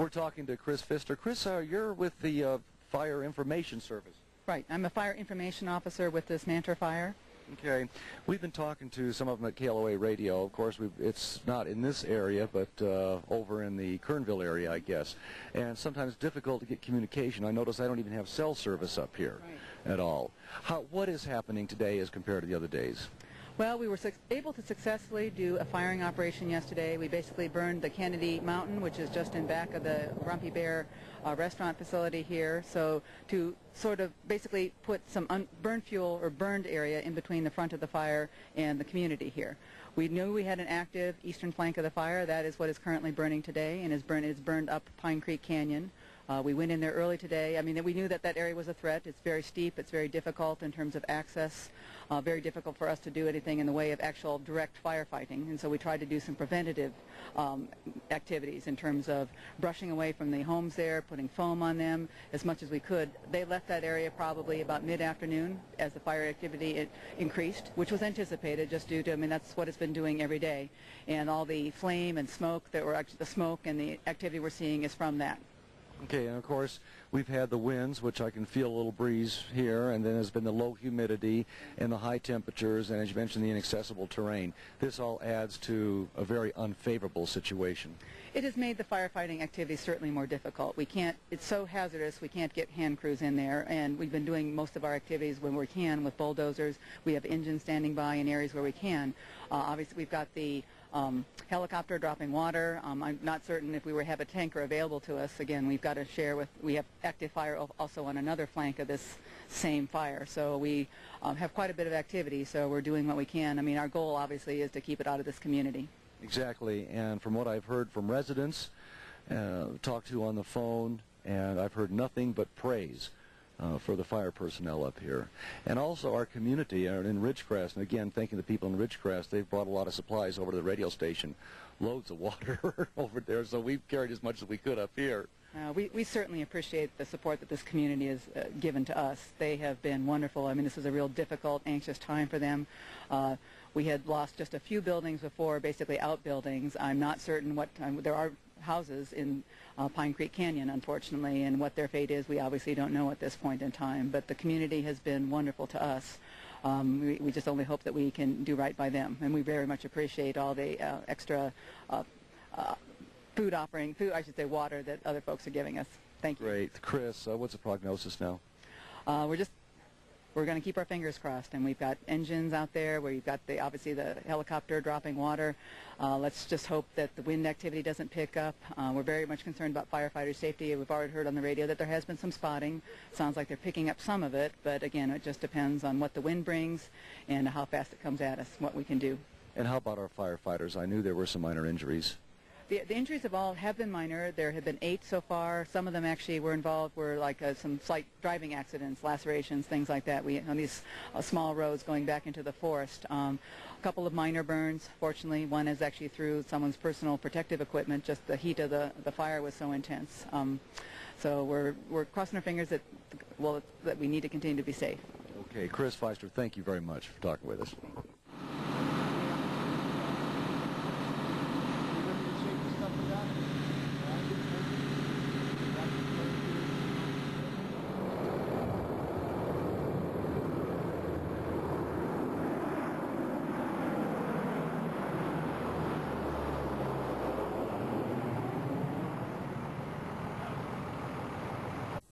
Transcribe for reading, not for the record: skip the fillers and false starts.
We're talking to Chris Pfister. Chris, you're with the Fire Information Service. Right. I'm a fire information officer with this Manter Fire. Okay. We've been talking to some of them at KLOA Radio. Of course, it's not in this area, but over in the Kernville area, I guess. And sometimes difficult to get communication. I notice I don't even have cell service up here at all. What is happening today as compared to the other days? Well, we were able to successfully do a firing operation yesterday. We basically burned the Kennedy Mountain, which is just in back of the Grumpy Bear restaurant facility here. So to sort of basically put some burned fuel or burned area in between the front of the fire and the community here. We knew we had an active eastern flank of the fire. That is what is currently burning today, and is burned up Pine Creek Canyon. We went in there early today. I mean, we knew that that area was a threat. It's very steep. It's very difficult in terms of access. Very difficult for us to do anything in the way of actual direct firefighting. And so we tried to do some preventative activities in terms of brushing away from the homes there, putting foam on them as much as we could. They left that area probably about mid-afternoon as the fire activity increased, which was anticipated just due to, I mean, that's what it's been doing every day. And all the flame and smoke that were actually, the smoke and the activity we're seeing is from that. Okay, and of course, we've had the winds, which I can feel a little breeze here, and then there's been the low humidity and the high temperatures, and as you mentioned, the inaccessible terrain. This all adds to a very unfavorable situation. It has made the firefighting activity certainly more difficult. We can't, it's so hazardous, we can't get hand crews in there, and we've been doing most of our activities when we can with bulldozers. We have engines standing by in areas where we can. Obviously, we've got the helicopter dropping water. I'm not certain if we have a tanker available to us. Again, we've got to share with, we have active fire also on another flank of this same fire. So we have quite a bit of activity, so we're doing what we can. I mean, our goal obviously is to keep it out of this community. Exactly, and from what I've heard from residents, talked to on the phone, and I've heard nothing but praise for the fire personnel up here. And also our community in Ridgecrest, and again, thanking the people in Ridgecrest, they've brought a lot of supplies over to the radio station, loads of water over there, so we've carried as much as we could up here. We certainly appreciate the support that this community has given to us. They have been wonderful. I mean, this is a real difficult, anxious time for them. We had lost just a few buildings before, basically outbuildings. I'm not certain what time. There are houses in Pine Creek Canyon, unfortunately, and what their fate is, we obviously don't know at this point in time. But the community has been wonderful to us. We just only hope that we can do right by them, and we very much appreciate all the extra water that other folks are giving us. Thank you. Great. Chris, what's the prognosis now? We're going to keep our fingers crossed, and we've got engines out there where you've got obviously the helicopter dropping water. Let's just hope that the wind activity doesn't pick up. We're very much concerned about firefighter safety. We've already heard on the radio that there has been some spotting. Sounds like they're picking up some of it, but again, it just depends on what the wind brings and how fast it comes at us, what we can do. And how about our firefighters? I knew there were some minor injuries. The injuries have been minor. There have been 8 so far. Some of them actually were like some slight driving accidents, lacerations, things like that. On these small roads going back into the forest. A couple of minor burns. Fortunately, one is actually through someone's personal protective equipment. Just the heat of the fire was so intense. So we're crossing our fingers that we need to continue to be safe. Okay, Chris Pfister, thank you very much for talking with us.